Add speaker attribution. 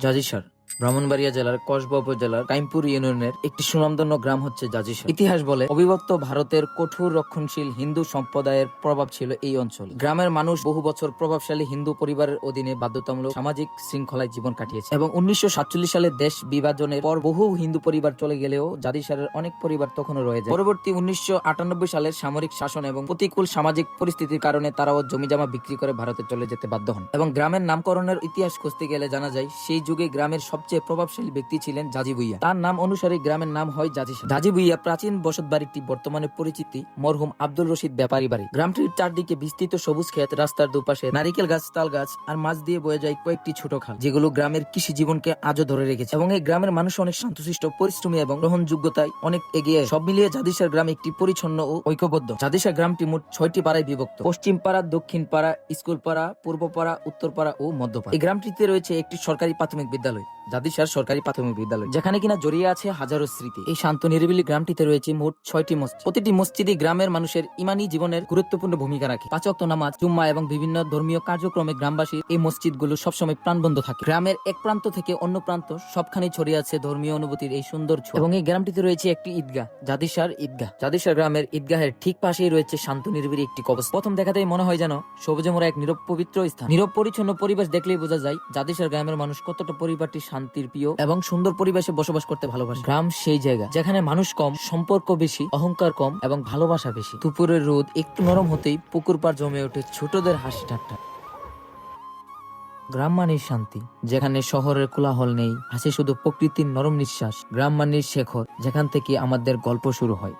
Speaker 1: জাজিসার ব্রাহ্মণবাড়িয়া জেলার কসবা উপজেলার কাইমপুর ইউনিয়নের একটি সুনামধন্য গ্রাম হচ্ছে জাজিসার। ইতিহাস বলে অবিভক্ত ভারতের কঠোর রক্ষণশীল হিন্দু সম্প্রদায়ের প্রভাব ছিল এই অঞ্চলে। গ্রামের মানুষ বহু বছর প্রভাবশালী হিন্দু পরিবারের অধীনে বাধ্যতামূলক সামাজিক শৃঙ্খলায় জীবন কাটিয়েছে এবং 1947 সালে দেশ বিভাজনের পর বহু হিন্দু পরিবার চলে গেলেও জাজিসারের অনেক পরিবার তখনও রয়ে যায়। পরবর্তী 1998 সালের সামরিক শাসন এবং প্রতিকূল সামাজিক পরিস্থিতির কারণে তারাও জমিজমা বিক্রি করে ভারতে চলে যেতে বাধ্য হন এবং গ্রামের নামকরণের ইতিহাস খুঁজতে গেলে জানা যায় সেই যুগে গ্রামের সবচেয়ে প্রভাবশালী ব্যক্তি ছিলেন জাজি ভুইয়া। তার নাম অনুসারে গ্রামের নাম হয় জাজিসার। জাজি ভুইয়া প্রাচীন বসত বাড়িটি বর্তমানে পরিচিতি মরহুম আব্দুল রশিদ ব্যাপারী বাড়ি। গ্রামটির চারদিকে বিস্তৃত সবুজ ক্ষেত, রাস্তার দুপাশে নারিকেল গাছ, তাল গাছ আর মাছ দিয়ে বয়ে যায় কয়েকটি ছোট খাল, যেগুলো গ্রামের কৃষি জীবনকে আজও ধরে রেখেছে এবং এই গ্রামের মানুষ অনেক শান্তশিষ্ট, পরিশ্রমী এবং গ্রহণযোগ্যতায় অনেক এগিয়ে। সব মিলিয়ে জাদিসার গ্রাম একটি পরিচ্ছন্ন ও ঐক্যবদ্ধ। জাদিসার গ্রামটি মোট 6টি পাড়ায় বিভক্ত: পশ্চিম পাড়া, দক্ষিণ পাড়া, স্কুল পাড়া, পূর্ব পাড়া, উত্তর পাড়া ও মধ্যপাড়া। এই গ্রামটিতে রয়েছে একটি সরকারি প্রাথমিক বিদ্যালয়, জাদিসার সরকারি প্রাথমিক বিদ্যালয়, যেখানে কিনা জড়িয়ে আছে হাজারো স্মৃতি। এই শান্ত নিরিবিলি গ্রামটিতে রয়েছে মোট 6টি মসজিদ। প্রতিটি মসজিদই গ্রামের মানুষের ইমানি জীবনের গুরুত্বপূর্ণ ভূমিকা রাখে। 5 ওয়াক্ত নামাজ, জুম্মা এবং বিভিন্ন ধর্মীয় কার্যক্রমে গ্রামবাসীর এই মসজিদগুলো সবসময় প্রাণবন্ধ থাকে। গ্রামের এক প্রান্ত থেকে অন্য প্রান্ত সবখানে ছড়িয়ে আছে ধর্মীয় অনুভূতির এই সুন্দর ছোঁয়া। এবং এই গ্রামটিতে রয়েছে একটি ঈদগাহ, জাদিসার ঈদগাহ। জাদিসার গ্রামের ঈদগাহের ঠিক পাশেই রয়েছে শান্ত নিরিবিলি একটি কবরস্থান। প্রথম দেখাতেই মনে হয় যেন সবুজে মোড়া এক নীরব পবিত্র স্থান। নীরব পরিচ্ছন্ন পরিবেশ দেখলেই বোঝা যায় জাদিসার গ্রামের মানুষ কতটা পরিবারটি শান্তির প্রিয় এবং সুন্দর পরিবেশে বসবাস করতে ভালোবাসে। গ্রাম সেই জায়গা যেখানে মানুষ কম, সম্পর্ক বেশি, অহংকার কম এবং ভালোবাসা বেশি। দুপুরের রোদ একটু নরম হতেই পুকুর পাড় জমে ওঠে ছোটদের হাসি ঠাট্টা। গ্রাম মানেই শান্তি, যেখানে শহরের কোলাহল নেই, হাসি শুধু প্রকৃতির নরম নিঃশ্বাস। গ্রাম মানেই শেখর, যেখান থেকে আমাদের গল্প শুরু হয়।